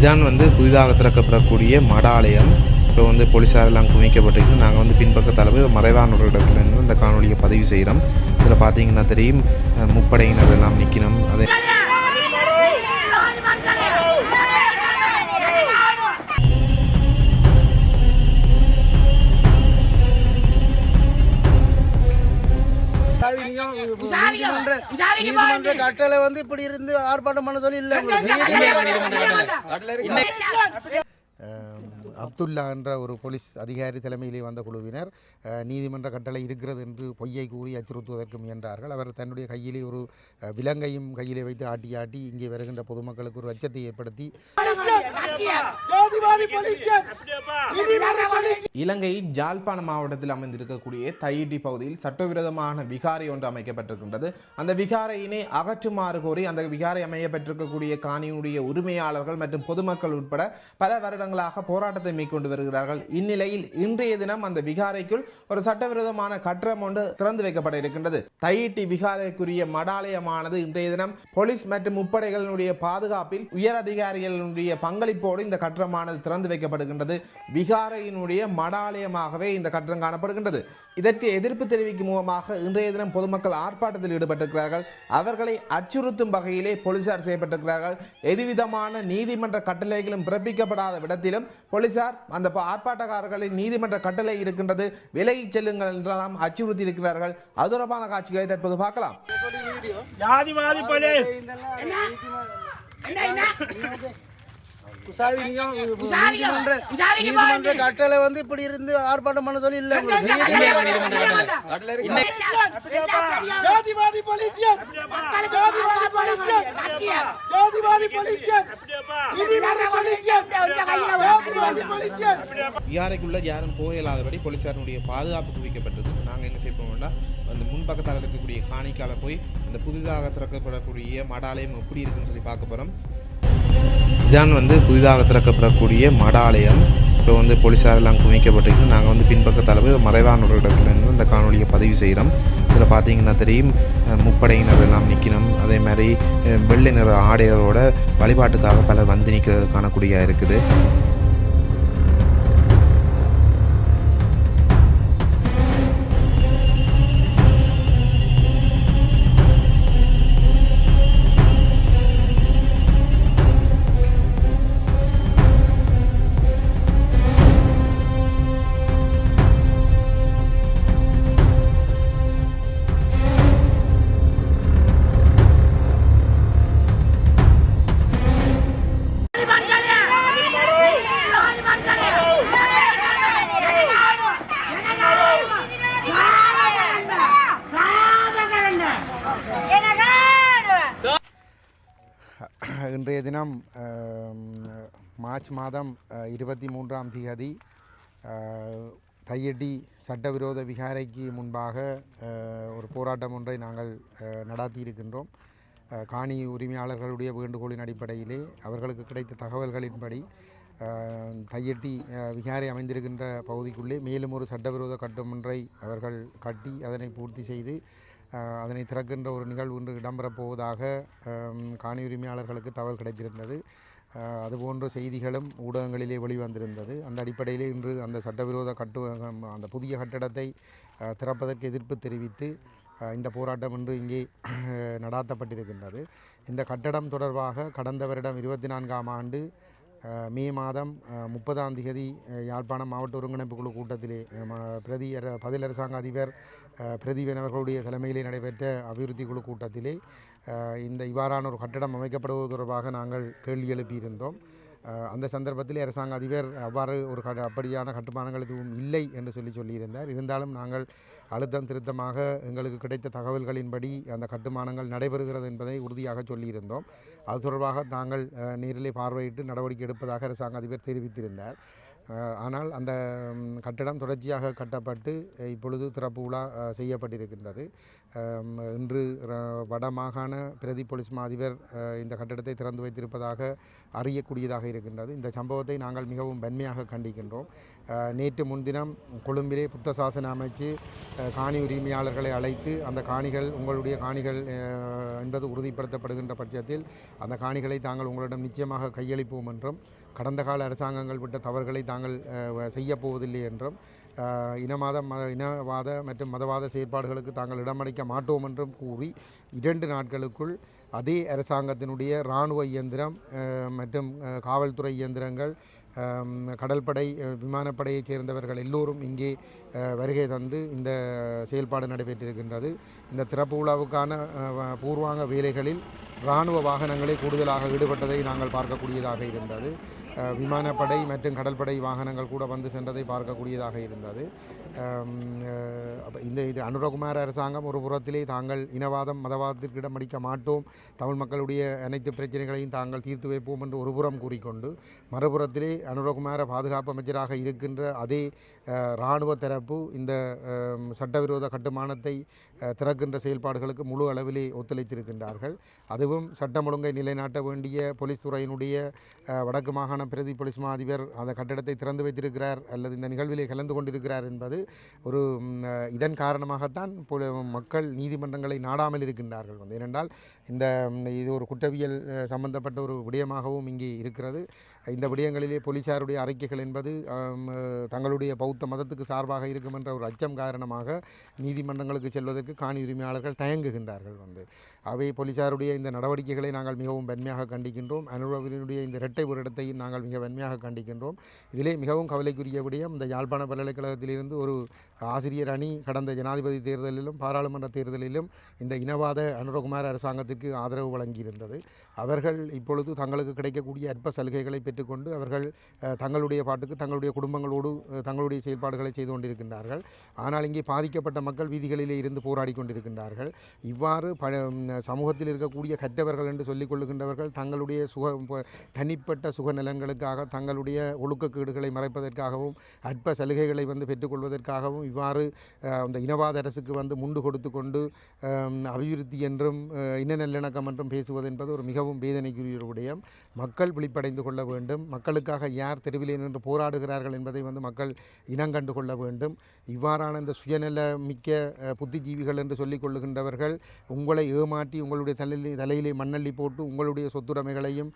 இதான் புதிதாக திறக்கப்படக்கூடிய மட ஆலயம். இப்போ போலீஸார் எல்லாம் குவிக்கப்பட்டிருக்கு. நாங்கள் பின்பக்கத்தில் போய் மறைவான ஒரு இடத்துலேருந்து இந்த காணொலியை பதிவு செய்கிறோம். இதில் பார்த்தீங்கன்னா தெரியும், முப்படையினர் எல்லாம் நிற்கணும். அதே நீதிமன்ற கட்டளை இப்படி இருந்து ஆர்ப்பாட்டம் பண்ண சொல்லி இல்லை. அப்துல்லா என்ற ஒரு போலீஸ் அதிகாரி தலைமையிலே வந்த குழுவினர் நீதிமன்ற கட்டளை இருக்கிறது என்று பொய்யை கூறி அச்சுறுத்துவதற்கு முயன்றார்கள். அவர் தன்னுடைய கையிலே ஒரு விலங்கையும் கையிலே வைத்து ஆட்டி ஆட்டி இங்கே வருகின்ற பொதுமக்களுக்கு ஒரு அச்சத்தை ஏற்படுத்தி இலங்கையின் ஜாழ்ப்பாண மாவட்டத்தில் அமைந்திருக்கக்கூடிய தையிட்டி பகுதியில் சட்டவிரோதமான விகாரை ஒன்று அமைக்கப்பட்டிருக்கின்றது. அந்த விகாரையினை அகற்றுமாறு கோரி அந்த விகாரை அமையப்பட்டிருக்கக்கூடிய காணியுடைய உரிமையாளர்கள் மற்றும் பொதுமக்கள் உட்பட பல வருடங்களாக போராட்டத்தை மேற்கொண்டு வருகிறார்கள். இந்நிலையில் இன்றைய தினம் அந்த விகாரைக்குள் ஒரு சட்டவிரோதமான கட்டடம் ஒன்று திறந்து வைக்கப்பட இருக்கின்றது. தையிட்டி விகாரைக்குரிய மடாலயமானது இன்றைய தினம் போலீஸ் மற்றும் முப்படைகளினுடைய பாதுகாப்பில் உயர் அதிகாரிகளுடைய பங்களிப்போடு இந்த கட்டடமானது திறந்து வைக்கப்படுகின்றது. விகாரையினுடைய மடாலயமாகவே இந்த கட்டடம் காணப்படுகின்றது. இதற்கு எதிர்ப்பு தெரிவிக்கும் முகமாக இன்றைய தினம் பொதுமக்கள் ஆர்ப்பாட்டத்தில் ஈடுபட்டிருக்கிறார்கள். அவர்களை அச்சுறுத்தும் வகையிலே போலீசார் செய்யப்பட்டிருக்கிறார்கள். எதுவிதமான நீதிமன்ற கட்டளைகளும் பிறப்பிக்கப்படாத விடத்திலும் போலீசார் அந்த ஆர்ப்பாட்டக்காரர்களின் நீதிமன்ற கட்டளை இருக்கின்றது, விலகி செல்லுங்கள் என்றெல்லாம் அச்சுறுத்தி இருக்கிறார்கள். அது தொடர்பான காட்சிகளை தற்போது பார்க்கலாம். நீதிமன்ற கட்டளை இப்படி இருந்து ஆர்ப்பாட்டம் பண்ண சொல்லி இல்லை. விகாரைக்குள்ள யாரும் போகலாதபடி போலீசாருடைய பாதுகாப்பு குவிக்கப்பட்டது. நாங்கள் என்ன செய்யப்போம்னா அந்த முன்பக்கத்தில் இருக்கக்கூடிய காணிக்கால போய் அந்த புதிதாக திறக்கப்படக்கூடிய மடாலயம் எப்படி இருக்குன்னு சொல்லி பார்க்க போகிறோம். இதான் புதிதாக திறக்கப்படக்கூடிய மட ஆலயம். இப்போ போலீஸார் எல்லாம் குவிக்கப்பட்டிருக்கு. நாங்கள் பின்பக்கத்தில் போய் மறைவான ஒரு இடத்துலேருந்து இந்த காணொலியை பதிவு செய்கிறோம். இதில் பார்த்தீங்கன்னா தெரியும், முப்படையினர் எல்லாம் நிற்கணும். அதே மாதிரி வெள்ளை நிற ஆடையரோட வழிபாட்டுக்காக பலர் நிற்கிறது காணக்கூடியதாக இருக்குது. இன்றைய தினம் மார்ச் மாதம் 23ஆம் தேதி தையிட்டி சட்டவிரோத விகாரைக்கு முன்பாக ஒரு போராட்டம் ஒன்றை நாங்கள் நடாத்தியிருக்கின்றோம். காணி உரிமையாளர்களுடைய வேண்டுகோளின் அடிப்படையிலே அவர்களுக்கு கிடைத்த தகவல்களின்படி தையிட்டி விகாரை அமைந்திருக்கின்ற பகுதிக்குள்ளே மேலும் ஒரு சட்டவிரோத கட்டுமொன்றை அவர்கள் கட்டி அதனை பூர்த்தி செய்து அதனை திறக்கின்ற ஒரு நிகழ்வு ஒன்று இடம்பெறப் போவதாக காணி உரிமையாளர்களுக்கு தகவல் கிடைத்திருந்தது. அதுபோன்ற செய்திகளும் ஊடகங்களிலே வெளிவந்திருந்தது. அந்த அடிப்படையிலே இன்று அந்த சட்டவிரோத அந்த புதிய கட்டடத்தை திறப்பதற்கு எதிர்ப்பு தெரிவித்து இந்த போராட்டம் இன்று இங்கே நடாத்தப்பட்டிருக்கின்றது. இந்த கட்டடம் தொடர்பாக கடந்த வருடம் 24ஆம் ஆண்டு மே மாதம் 30ஆம் தேதி யாழ்ப்பாணம் மாவட்ட ஒருங்கிணைப்பு குழு கூட்டத்திலே பதில் அரசாங்க அதிபர் பிரதீபன் அவர்களுடைய தலைமையிலே நடைபெற்ற அபிவிருத்தி குழு கூட்டத்திலே இவ்வாறான ஒரு கட்டடம் அமைக்கப்படுவது தொடர்பாக நாங்கள் கேள்வி எழுப்பியிருந்தோம். அந்த சந்தர்ப்பத்தில் அரசாங்க அதிபர் அவ்வாறு அப்படியான கட்டுமானங்கள் எதுவும் இல்லை என்று சொல்லியிருந்தார். இருந்தாலும் நாங்கள் அழுத்தம் திருத்தமாக எங்களுக்கு கிடைத்த தகவல்களின்படி அந்த கட்டுமானங்கள் நடைபெறுகிறது என்பதை உறுதியாக சொல்லியிருந்தோம். அது தொடர்பாக நாங்கள் நேரிலே பார்வையிட்டு நடவடிக்கை எடுப்பதாக அரசாங்க அதிபர் தெரிவித்திருந்தார். ஆனால் அந்த கட்டடம் தொடர்ச்சியாக கட்டப்பட்டு இப்பொழுது திறப்பு விழா செய்யப்பட்டிருக்கின்றது. இன்று வடமாகாண பிரதி பொலிஸ் மா அதிபர் இந்த கட்டடத்தை திறந்து வைத்திருப்பதாக அறியக்கூடியதாக இருக்கின்றது. இந்த சம்பவத்தை நாங்கள் மிகவும் வன்மையாக கண்டிக்கின்றோம். நேற்று முன்தினம் கொழும்பிலே புத்த சாசன அமைச்சு காணி உரிமையாளர்களை அழைத்து அந்த காணிகள் உங்களுடைய காணிகள் என்பது உறுதிப்படுத்தப்படுகின்ற பட்சத்தில் அந்த காணிகளை தாங்கள் உங்களிடம் நிச்சயமாக கையளிப்போம் என்றும், கடந்த கால அரசாங்கங்கள் விட்ட தவறுகளை தாங்கள் செய்யப்போவதில்லை என்றும், இனவாத மற்றும் மதவாத செயற்பாடுகளுக்கு தாங்கள் இடமளிக்க மாட்டோம் என்றும் கூறி 2 நாட்களுக்குள் அதே அரசாங்கத்தினுடைய இராணுவ இயந்திரம் மற்றும் காவல்துறை இயந்திரங்கள், கடற்படை, விமானப்படையைச் சேர்ந்தவர்கள் எல்லோரும் இங்கே வருகை தந்து இந்த செயல்பாடு நடைபெற்றிருக்கின்றது. இந்த திறப்பு விழாவுக்கான பூர்வாங்க வேலைகளில் இராணுவ வாகனங்களே கூடுதலாக ஈடுபட்டதை நாங்கள் பார்க்கக்கூடியதாக இருந்தது. விமானப்படை மற்றும் கடற்படை வாகனங்கள் கூட வந்து சென்றதை பார்க்கக்கூடியதாக இருந்தது. இது அனுரகுமார அரசாங்கம் ஒரு புறத்திலே தாங்கள் இனவாதம் மதவாதத்திற்கு இடமளிக்க மாட்டோம், தமிழ் மக்களுடைய அனைத்து பிரச்சனைகளையும் தாங்கள் தீர்த்து வைப்போம் என்று ஒரு புறம் கூறிக்கொண்டு, மறுபுறத்திலே அனுரகுமார பாதுகாப்பு அமைச்சராக இருக்கின்ற அதே இராணுவ தரப்பு இந்த சட்டவிரோத கட்டுமானத்தை திறக்கின்ற செயல்பாடுகளுக்கு முழு அளவிலே ஒத்துழைத்திருக்கின்றார்கள். அதுவும் சட்டம் ஒழுங்கை நிலைநாட்ட வேண்டிய போலீஸ் துறையினுடைய வடக்கு மாகாண பிரதி போலீஸ் மா அதிபர் அந்த கட்டடத்தை திறந்து வைத்திருக்கிறார் அல்லது இந்த நிகழ்விலே கலந்து கொண்டிருக்கிறார் என்பது ஒரு இதன் காரணமாகத்தான் மக்கள் நீதிமன்றங்களை நாடாமல் இருக்கின்றார்கள். ஏனென்றால் இது ஒரு குற்றவியல் சம்பந்தப்பட்ட ஒரு விடயமாகவும் இங்கே இருக்கிறது. இந்த விடயங்களிலே போலீசாருடைய அறிக்கைகள் என்பது தங்களுடைய பௌத்த மதத்துக்கு சார்பாக இருக்கும் என்ற ஒரு அச்சம் காரணமாக நீதிமன்றங்களுக்கு செல்வதற்கு காணி உரிமையாளர்கள் தயங்குகின்றார்கள். அவை போலீசாருடைய இந்த நடவடிக்கைகளை நாங்கள் மிகவும் வன்மையாக கண்டிக்கின்றோம். அனுரவினுடைய இந்த இரட்டை விடயத்தையும் நாங்கள் மிக வன்மையாக கண்டிக்கின்றோம். இதிலே மிகவும் கவலைக்குரிய விடயம், இந்த யாழ்ப்பாண பல்கலைக்கழகத்திலிருந்து ஒரு ஆசிரியர் அணி கடந்த ஜனாதிபதி தேர்தலிலும் பாராளுமன்ற தேர்தலிலும் இந்த இனவாத அனுரகுமார அரசாங்கத்திற்கு ஆதரவு வழங்கியிருந்தது. அவர்கள் இப்பொழுது தங்களுக்கு கிடைக்கக்கூடிய அற்ப சலுகைகளை பெற்றுக்கொண்டு அவர்கள் தங்களுடைய பாட்டுக்கு தங்களுடைய குடும்பங்களோடு தங்களுடைய செயல்பாடுகளை செய்து கொண்டிருக்கின்றார்கள். ஆனால் இங்கே பாதிக்கப்பட்ட மக்கள் வீதிகளிலே இருந்து போராடி கொண்டிருக்கின்றார்கள். இவ்வாறு சமூகத்தில் இருக்கக்கூடிய கற்றவர்கள் என்று சொல்லிக் கொள்ளுகின்றவர்கள் தங்களுடைய தனிப்பட்ட சுகநலன்களுக்காக, தங்களுடைய ஒழுக்கக்கேடுகளை மறைப்பதற்காகவும், அற்ப சலுகைகளை பெற்றுக்கொள்வதற்காகவும் இவ்வாறு அந்த இனவாத அரசுக்கு முண்டு கொடுத்து கொண்டு அபிவிருத்தி என்றும் இன நல்லிணக்கம் என்றும் பேசுவது என்பது ஒரு மிகவும் வேதனைக்குரிய விடயம். மக்கள் விழிப்படைந்து கொள்ள வேண்டும். மக்களுக்காக யார் தெருவிலே நின்று போராடுகிறார்கள் என்பதை மக்கள் இனங்கண்டு கொள்ள வேண்டும். இவ்வாறான இந்த சுயநல மிக்க புத்திஜீவிகள் என்று சொல்லிக் கொள்ளுகின்றவர்கள் உங்களை ஏமாற்றி உங்களுடைய தலையிலே மண்ணள்ளி போட்டு உங்களுடைய சொத்துடைமைகளையும்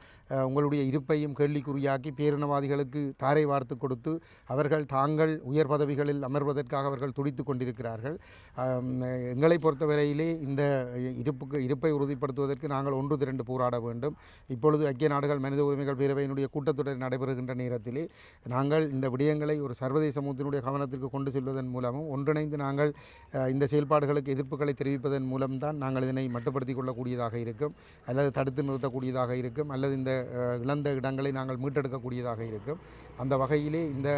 உங்களுடைய இருப்பையும் கேள்விக்குறியாக்கி பேரினவாதிகளுக்கு தாரை வார்த்து கொடுத்து அவர்கள் தாங்கள் உயர் பதவிகளில் அமர்வதற்காக அவர்கள் துடித்து கொண்டிருக்கிறார்கள். எங்களை பொறுத்தவரையிலே இந்த இருப்பை உறுதிப்படுத்துவதற்கு நாங்கள் ஒன்று திரண்டு போராட வேண்டும். இப்பொழுது ஐக்கிய நாடுகள் மனித உரிமைகள் பேரவையினுடைய கூட்டத்தொடர் நடைபெறுகின்ற நேரத்திலே நாங்கள் இந்த விடயங்களை ஒரு சர்வதேச சமூகத்தினுடைய கவனத்திற்கு கொண்டு செல்வதன் மூலமும் ஒன்றிணைந்து நாங்கள் இந்த செயல்பாடுகளுக்கு எதிர்ப்புகளை தெரிவிப்பதன் மூலம்தான் நாங்கள் இதனை மட்டுப்படுத்திக் கொள்ளக்கூடியதாக இருக்கும், அல்லது தடுத்து நிறுத்தக்கூடியதாக இருக்கும், அல்லது இந்த இழந்த இடங்களை நாங்கள் மீட்டெடுக்கக்கூடியதாக இருக்கும். அந்த வகையிலே இந்த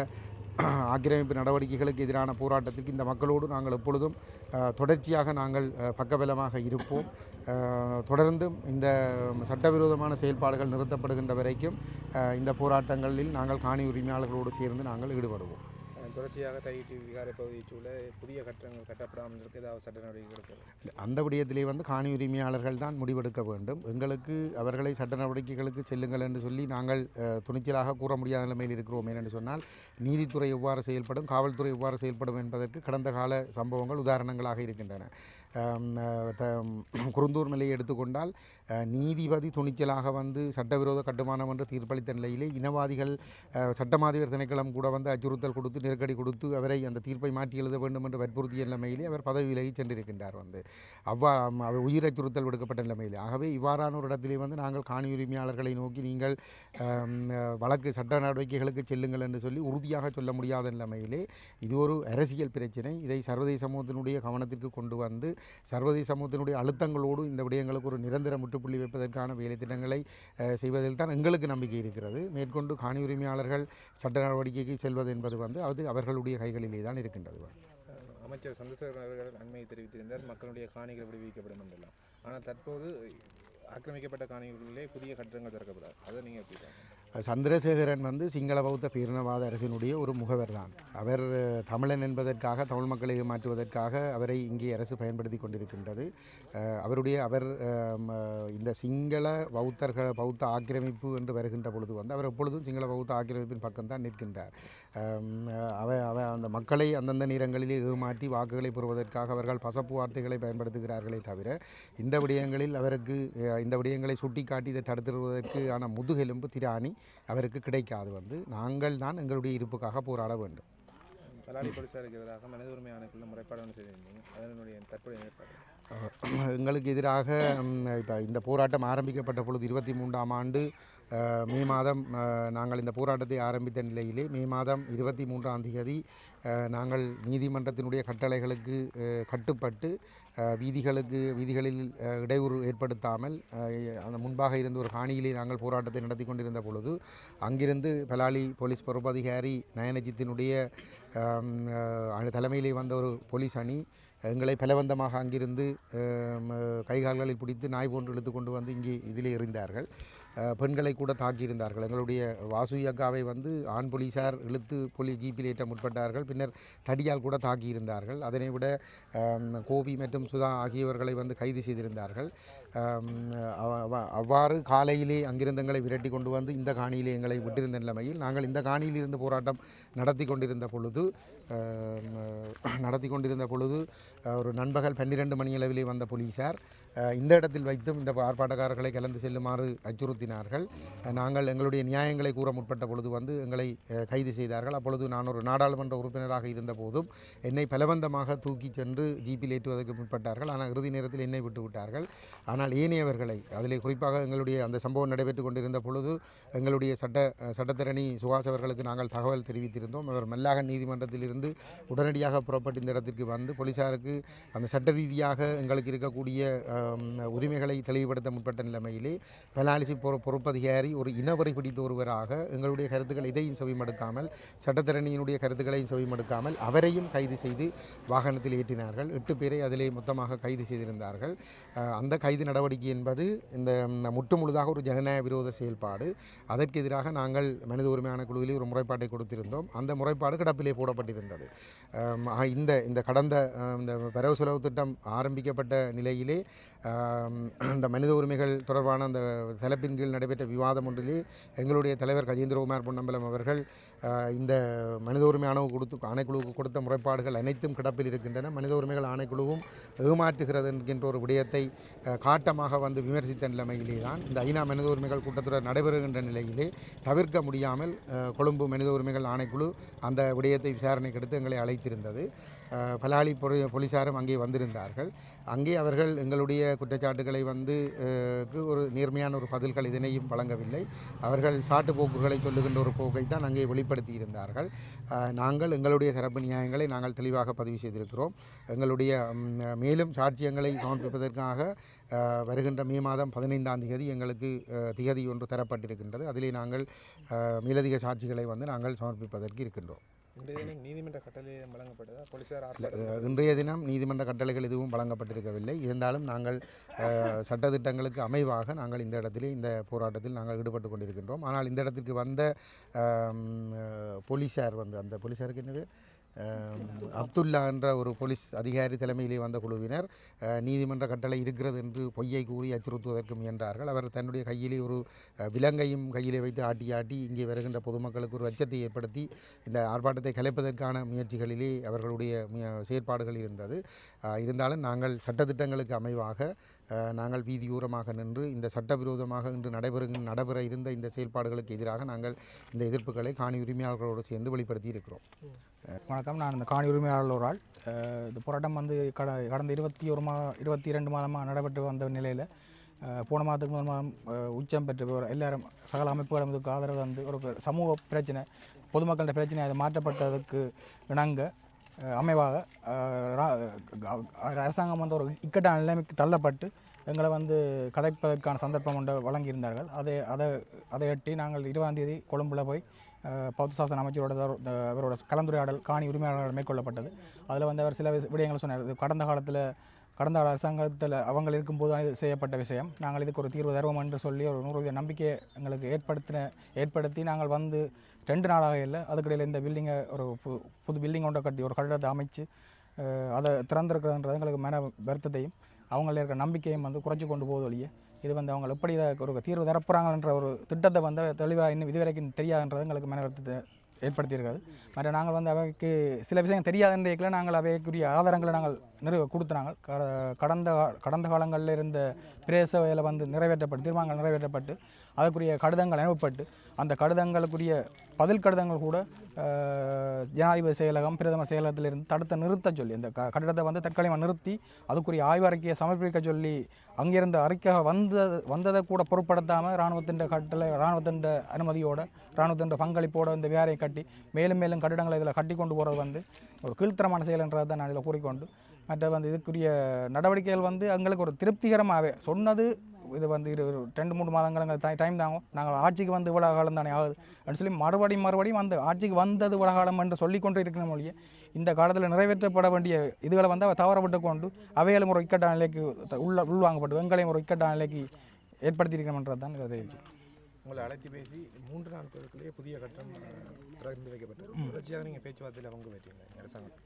ஆக்கிரமிப்பு நடவடிக்கைகளுக்கு எதிரான போராட்டத்திற்கு இந்த மக்களோடு நாங்கள் எப்பொழுதும் தொடர்ச்சியாக நாங்கள் பக்கபலமாக இருப்போம். தொடர்ந்தும் இந்த சட்டவிரோதமான செயல்பாடுகள் நிறுத்தப்படுகின்ற வரைக்கும் இந்த போராட்டங்களில் நாங்கள் காணி உரிமையாளர்களோடு சேர்ந்து நாங்கள் ஈடுபடுவோம். தொடர்ச்சியாக தையிட்டி விகாரை பகுதியைச் சூழ புதிய கட்டடங்கள் கட்டப்படாமல் இருக்க ஏதாவது சட்ட நடவடிக்கை எடுக்கிறது? அந்த விடயத்திலே காணி உரிமையாளர்கள் தான் முடிவெடுக்க வேண்டும். எங்களுக்கு அவர்களை சட்ட நடவடிக்கைகளுக்கு செல்லுங்கள் என்று சொல்லி நாங்கள் துணிச்சலாக கூற முடியாத நிலைமையில் இருக்கிறோம். ஏனென்று சொன்னால் நீதித்துறை எவ்வாறு செயல்படும், காவல்துறை எவ்வாறு செயல்படும் என்பதற்கு கடந்த கால சம்பவங்கள் உதாரணங்களாக இருக்கின்றன. குருந்தூர் நிலையை எடுத்துக்கொண்டால் நீதிபதி துணிச்சலாக சட்டவிரோத கட்டுமானம் என்று தீர்ப்பளித்த நிலையிலே இனவாதிகள் சட்டமாதிபர் திணைக்களம் கூட அச்சுறுத்தல் கொடுத்து நெருக்கடி கொடுத்து அவரை அந்த தீர்ப்பை மாற்றி எழுத வேண்டும் என்று வற்புறுத்திய நிலைமையிலே அவர் பதவி விலகி சென்றிருக்கின்றார். அவர் உயிர் அச்சுறுத்தல் விடுக்கப்பட்ட நிலைமையிலே. ஆகவே இவ்வாறான ஒரு இடத்திலே நாங்கள் காணி உரிமையாளர்களை நோக்கி நீங்கள் வழக்கு சட்ட நடவடிக்கைகளுக்கு செல்லுங்கள் என்று சொல்லி உறுதியாக சொல்ல முடியாத நிலைமையிலே இது ஒரு அரசியல் பிரச்சினை. இதை சர்வதேச சமூகத்தினுடைய கவனத்திற்கு கொண்டு சர்வதேச சமூகத்தினுடைய அழுத்தங்களோடு இந்த விடயங்களுக்கு ஒரு நிரந்தர முற்றுப்புள்ளி வைப்பதற்கான வேலை திட்டங்களை செய்வதில் தான் எங்களுக்கு நம்பிக்கை இருக்கிறது. மேற்கொண்டு காணி உரிமையாளர்கள் சட்ட நடவடிக்கைக்கு செல்வது என்பது அது அவர்களுடைய கைகளிலே தான் இருக்கின்றது. அமைச்சர் சந்திரசேகரன் அவர்கள் அண்மையை தெரிவித்திருந்தார், மக்களுடைய காணிகள் விடுவிக்கப்படும் என்றெல்லாம். ஆனால் தற்போது ஆக்கிரமிக்கப்பட்ட காணிகளிலே புதிய கட்டடங்கள் திறக்கப்படாது. அதை நீங்கள் எப்படி? சந்திரசேகரன் வந்து சிங்கள பௌத்த பேரினவாத அரசினுடைய ஒரு முகவர் தான். அவர் தமிழன் என்பதற்காக, தமிழ் மக்களை ஏமாற்றுவதற்காக அவரை இங்கே அரசு பயன்படுத்தி கொண்டிருக்கின்றது. அவர் இந்த சிங்கள பௌத்த ஆக்கிரமிப்பு என்று வருகின்ற பொழுது வந்து அவர் எப்பொழுதும் சிங்கள பௌத்த ஆக்கிரமிப்பின் பக்கம்தான் நிற்கின்றார். அந்த மக்களை அந்தந்த நேரங்களிலே ஏமாற்றி வாக்குகளை பெறுவதற்காக அவர்கள் பசப்பு வார்த்தைகளை பயன்படுத்துகிறார்களே தவிர இந்த விடயங்களை சுட்டிக்காட்டி இதை தடுத்துவதற்கு ஆன முதுகெலும்பு திராணி அவருக்கு கிடைக்காது. வந்து நாங்கள் தான் எங்களுடைய இருப்புக்காக போராட வேண்டும். பலாலி போலீசாருக்கு எதிராக மனித உரிமை ஆணைக்குள்ள முறைப்பாடு செய்திருந்தீங்க, அதனுடைய தற்போதைய நிலைப்பாடு? எங்களுக்கு எதிராக இப்போ இந்த போராட்டம் ஆரம்பிக்கப்பட்ட பொழுது 23ஆம் ஆண்டு மே மாதம் நாங்கள் இந்த போராட்டத்தை ஆரம்பித்த நிலையிலே மே மாதம் 23ஆம் தேதி நாங்கள் நீதிமன்றத்தினுடைய கட்டளைகளுக்கு கட்டுப்பட்டு வீதிகளில் இடையூறு ஏற்படுத்தாமல் அந்த முன்பாக இருந்த ஒரு காணியிலே நாங்கள் போராட்டத்தை நடத்தி கொண்டிருந்த பொழுது அங்கிருந்து பலாலி போலீஸ் பொறுப்பதிகாரி நயனஜித்தினுடைய தலைமையிலே வந்த ஒரு போலீஸ் அணி எங்களை பலவந்தமாக அங்கிருந்து கைகால்களில் பிடித்து நாய் போன்று இழுத்து கொண்டு வந்து இங்கே இதிலே எறிந்தார்கள். பெண்களை கூட தாக்கியிருந்தார்கள். எங்களுடைய வாசு அக்காவை வந்து ஆண் போலீஸார் இழுத்து ஜீப்பில் ஏற்ற முற்பட்டார்கள். பின்னர் தடியால் கூட தாக்கியிருந்தார்கள். அதனை விட கோபி மற்றும் சுதா ஆகியவர்களை வந்து கைது செய்திருந்தார்கள். அவ்வாறு காலையிலே அங்கிருந்து எங்களை விரட்டி கொண்டு வந்து இந்த காணியிலே எங்களை விட்டிருந்த நிலைமையில் நாங்கள் இந்த காணியில் இருந்து போராட்டம் நடத்தி கொண்டிருந்த பொழுது ஒரு நண்பகல் 12 மணி அளவிலே வந்த போலீஸார் இந்த இடத்தில் வைத்தும் இந்த ஆர்ப்பாட்டக்காரர்களை கலந்து செல்லுமாறு அச்சுறுத்தினார்கள். நாங்கள் எங்களுடைய நியாயங்களை கூற முற்பட்ட பொழுது வந்து எங்களை கைது செய்தார்கள். அப்பொழுது நான் ஒரு நாடாளுமன்ற உறுப்பினராக இருந்த போதும் என்னை பலவந்தமாக தூக்கி சென்று ஜீப்பில் ஏற்றுவதற்கு முற்பட்டார்கள். ஆனால் இறுதி நேரத்தில் என்னை விட்டுவிட்டார்கள். ஆனால் ஏனையவர்களை அதிலே குறிப்பாக எங்களுடைய அந்த சம்பவம் நடைபெற்று கொண்டிருந்த பொழுது எங்களுடைய சட்டத்தரணி சுகாஸ் அவர்களுக்கு நாங்கள் தகவல் தெரிவித்திருந்தோம். அவர் மல்லாக நீதிமன்றத்தில் இருந்து உடனடியாக புறப்பட்டு இந்த இடத்திற்கு வந்து போலீசாருக்கு அந்த சட்ட ரீதியாக எங்களுக்கு இருக்கக்கூடிய உரிமைகளை தெளிவுபடுத்த முற்பட்ட நிலைமையிலே பலாலிசி பொறுப்பதிகாரி ஒரு இனவரை பிடித்த ஒருவராக எங்களுடைய கருத்துக்கள் இதையும் செவிமடுக்காமல் சட்டத்தரணியினுடைய கருத்துக்களையும் செவிமடுக்காமல் அவரையும் கைது செய்து வாகனத்தில் ஏற்றினார்கள். 8 பேரை அதிலே மொத்தமாக கைது செய்திருந்தார்கள். அந்த கைது நடவடிக்கை என்பது இந்த முற்று முழுதாக ஒரு ஜனநாயக விரோத செயல்பாடு. அதற்கு எதிராக நாங்கள் மனித உரிமையான குழுவிலே ஒரு முறைப்பாட்டை கொடுத்திருந்தோம். அந்த முறைப்பாடு கிடப்பிலே போடப்பட்டிருந்தது. இந்த கடந்த இந்த வரவு செலவு திட்டம் ஆரம்பிக்கப்பட்ட நிலையிலே இந்த மனித உரிமைகள் தொடர்பான அந்த தலைப்பின் கீழ் நடைபெற்ற விவாதம் ஒன்றிலே எங்களுடைய தலைவர் கஜேந்திரகுமார் பொன்னம்பலம் அவர்கள் இந்த மனித உரிமை ஆணைக்குழுவுக்கு கொடுத்த முறைப்பாடுகள் அனைத்தும் கிடப்பில் இருக்கின்றன. மனித உரிமைகள் ஆணைக்குழுவும் ஏமாற்றுகிறது என்கின்ற ஒரு விடயத்தை காட்டமாக வந்து விமர்சித்த நிலைமையிலே தான் இந்த ஐநா மனித உரிமைகள் கூட்டத்தொடர் நடைபெறுகின்ற நிலையிலே தவிர்க்க முடியாமல் கொழும்பு மனித உரிமைகள் ஆணைக்குழு அந்த விடயத்தை விசாரணைக்கு எடுத்து எங்களை அழைத்திருந்தது. பலாலி போலீசாரும் அங்கே வந்திருந்தார்கள். அங்கே அவர்கள் எங்களுடைய குற்றச்சாட்டுகளை வந்து ஒரு நேர்மையான ஒரு பதில்கள் இதனையும் வழங்கவில்லை. அவர்கள் சாட்டுப்போக்குகளை சொல்லுகின்ற ஒரு போக்கை தான் அங்கே வெளிப்படுத்தி இருந்தார்கள். நாங்கள் எங்களுடைய தரப்பு நியாயங்களை நாங்கள் தெளிவாக பதிவு செய்திருக்கிறோம். எங்களுடைய மேலும் சாட்சியங்களை சமர்ப்பிப்பதற்காக வருகின்ற மே மாதம் 15ஆம் தேதி எங்களுக்கு திகதி ஒன்று தரப்பட்டிருக்கின்றது. அதிலே நாங்கள் மேலதிக சாட்சிகளை வந்து நாங்கள் சமர்ப்பிப்பதற்கு இருக்கின்றோம். நீதிமன்ற கட்டளை வழங்கப்பட்டதா? போலீசார் இன்றைய தினம் நீதிமன்ற கட்டளைகள் எதுவும் வழங்கப்பட்டிருக்கவில்லை. இருந்தாலும் நாங்கள் சட்டத்திட்டங்களுக்கு அமைவாக நாங்கள் இந்த இடத்திலே இந்த போராட்டத்தில் நாங்கள் ஈடுபட்டு கொண்டிருக்கின்றோம். ஆனால் இந்த இடத்திற்கு வந்த போலீஸார் வந்து அந்த போலீஸாருக்கு என்ன பேர் அப்துல்லா என்ற ஒரு போலீஸ் அதிகாரி தலைமையிலே வந்த குழுவினர் நீதிமன்ற கட்டளை இருக்கிறது என்று பொய்யை கூறி அச்சுறுத்துவதற்கு முயன்றார்கள். அவர் தன்னுடைய கையிலே ஒரு விலங்கையும் கையிலே வைத்து ஆட்டி இங்கே வருகின்ற பொதுமக்களுக்கு ஒரு அச்சத்தை ஏற்படுத்தி இந்த ஆர்ப்பாட்டத்தை கலைப்பதற்கான முயற்சிகளிலே அவர்களுடைய செயற்பாடுகள் இருந்தது. இருந்தாலும் நாங்கள் சட்டத்திட்டங்களுக்கு அமைவாக நாங்கள் வீதியூரமாக நின்று இந்த சட்டவிரோதமாக இன்று நடைபெற இருந்த இந்த செயல்பாடுகளுக்கு எதிராக நாங்கள் இந்த எதிர்ப்புகளை காணி உரிமையாளர்களோடு சேர்ந்து வெளிப்படுத்தி இருக்கிறோம். வணக்கம், நான் இந்த காணி உரிமையாளர் ஒரு ஆள். இந்த போராட்டம் வந்து கடந்த 22 மாதமாக நடைபெற்று வந்த நிலையில் போன மாதத்துக்கு முதல் மாதம் உச்சம் பெற்று எல்லாரும் சகல அமைப்புகளும் இதுக்கு ஆதரவு வந்து ஒரு சமூக பிரச்சனை, பொதுமக்களோட பிரச்சனை அது மாற்றப்பட்டதுக்கு இணங்க அமைவாக அரசாங்கம் வந்து ஒரு இக்கட்டான நிலைமைக்கு தள்ளப்பட்டு எங்களை வந்து கதைப்பதற்கான சந்தர்ப்பம் ஒன்றை வழங்கியிருந்தார்கள். அதையொட்டி நாங்கள் 20ஆம் தேதி கொழும்பில் போய் பௌத்த சாசன அமைச்சரோட அவரோட கலந்துரையாடல் காணி உரிமையாளர்கள் மேற்கொள்ளப்பட்டது. அதில் வந்து அவர் சில விடயங்கள் சொன்னார். கடந்த காலத்தில் கடந்த அரசாங்கத்தில் அவங்க இருக்கும்போது தான் இது செய்யப்பட்ட விஷயம். நாங்கள் இதுக்கு ஒரு தீர்வு தருவோம் என்று சொல்லி ஒரு 100% நம்பிக்கை எங்களுக்கு ஏற்படுத்தி நாங்கள் வந்து 2 நாளாக இல்லை, அதுக்கிடையில் இந்த பில்டிங்கை ஒரு புது பில்டிங் ஒன்றை கட்டி ஒரு கட்டடத்தை அமைச்சு அதை திறந்திருக்கிறதுன்றது எங்களுக்கு மன வருத்தத்தையும் அவங்கள இருக்கிற நம்பிக்கையும் வந்து குறைச்சி கொண்டு போகுது ஒழிய இது வந்து அவங்க எப்படி ஒரு தீர்வு தரப்போகிறாங்கன்ற ஒரு திட்டத்தை வந்து தெளிவாக இன்னும் இதுவரைக்கும் தெரியாதுன்றது எங்களுக்கு மன வருத்தத்தை ஏற்படுத்தியிருக்காது. மற்ற நாங்கள் வந்து அவைக்கு சில விஷயம் தெரியாதுன்றதுக்குள்ள நாங்கள் அவைக்குரிய ஆதாரங்களை நாங்கள் கொடுத்துனாங்க. கடந்த காலங்களில் இருந்த பிரேச வேலை வந்து தீர்மானங்கள் நிறைவேற்றப்பட்டு அதற்குரிய கடிதங்கள் அனுப்பப்பட்டு அந்த கடிதங்களுக்குரிய பதில் கடிதங்கள் கூட ஜனாதிபதி செயலகம் பிரதமர் செயலகத்திலிருந்து நிறுத்த சொல்லி அந்த கட்டிடத்தை வந்து தற்காலிகமாக நிறுத்தி அதுக்குரிய ஆய்வு அறிக்கையை சமர்ப்பிக்க சொல்லி அங்கிருந்த அறிக்கை வந்ததை கூட பொருட்படுத்தாமல் இராணுவத்தின் அனுமதியோட இராணுவத்தின் பங்களிப்போடு இந்த விகாரையை கட்டி மேலும் கட்டிடங்களை இதில் கட்டி கொண்டு போகிறது வந்து ஒரு கீழ்த்தரமான செயல் என்றதை தான் நான் இதில் கூறிக்கொண்டு மற்ற வந்து இதுக்குரிய நடவடிக்கைகள் வந்து எங்களுக்கு ஒரு திருப்திகரமாகவே சொன்னது இது வந்து 2-3 மாதங்கள் டைம் தாங்க நாங்கள் ஆட்சிக்கு வந்து இவ்வளோ காலம் தானே ஆகுது அப்படின்னு சொல்லி மறுபடியும் வந்து ஆட்சிக்கு வந்தது இவ்வளோ காலம் என்று சொல்லிக்கொண்டு இருக்கிற மொழியை இந்த காலத்தில் நிறைவேற்றப்பட வேண்டிய இதுகளை வந்து அவ தவறப்பட்டு கொண்டு அவைகளும் ஒரு இக்கட்டான நிலைக்கு உள்வாங்கப்பட்டு எங்களையும் ஒரு இக்கட்டான நிலைக்கு ஏற்படுத்தியிருக்கணுன்றது தான் இதை தெரிவிக்கும். உங்களை அழைத்து பேசி 3 நாட்களுக்குள்ளேயே புதிய கட்டணம் திறந்து வைக்கப்பட்டது. தொடர்ச்சியாக நீங்கள் பேச்சுவார்த்தையில் பங்கு பெற்றீங்க அரசாங்கம்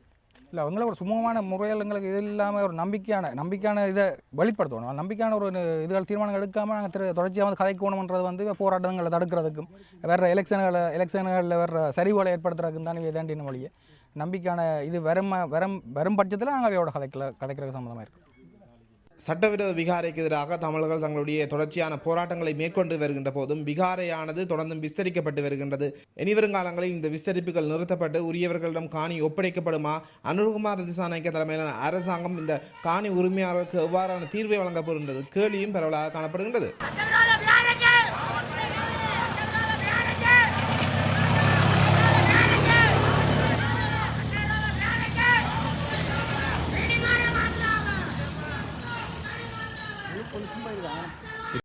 இல்லை அவங்கள ஒரு சுமூகமான முறையில் எங்களுக்கு இது இல்லாமல் ஒரு நம்பிக்கையான இதை வெளிப்படுத்தணும். நம்பிக்கையான ஒரு இதுகள் தீர்மானங்கள் எடுக்காமல் நாங்கள் தொடர்ச்சியாக வந்து கதைக்கணுன்றது வந்து போராட்டங்களை தடுக்கிறதுக்கும் வேறு எலெக்ஷன்களில் வேறு சரிவுகளை ஏற்படுத்துறதுக்கும் தான் இதாண்டின மொழியை நம்பிக்கையான இது வரும் பட்சத்தில் நாங்கள் அவையோட கதைக்கிறது சம்மந்தமாக இருக்கும். சட்டவிரோத விகாரைக்கு எதிராக தமிழர்கள் தங்களுடைய தொடர்ச்சியான போராட்டங்களை மேற்கொண்டு வருகின்ற போதும் விகாரையானது தொடர்ந்தும் விஸ்தரிக்கப்பட்டு வருகின்றது. இனிவருங்காலங்களில் இந்த விஸ்தரிப்புகள் நிறுத்தப்பட்டு உரியவர்களிடம் காணி ஒப்படைக்கப்படுமா? அனுர்குமார் திசாநாயக்க தலைமையிலான அரசாங்கம் இந்த காணி உரிமையாளர்களுக்கு எவ்வாறான தீர்வை வழங்கப் போகின்றது கேள்வியும் பரவலாக காணப்படுகின்றது.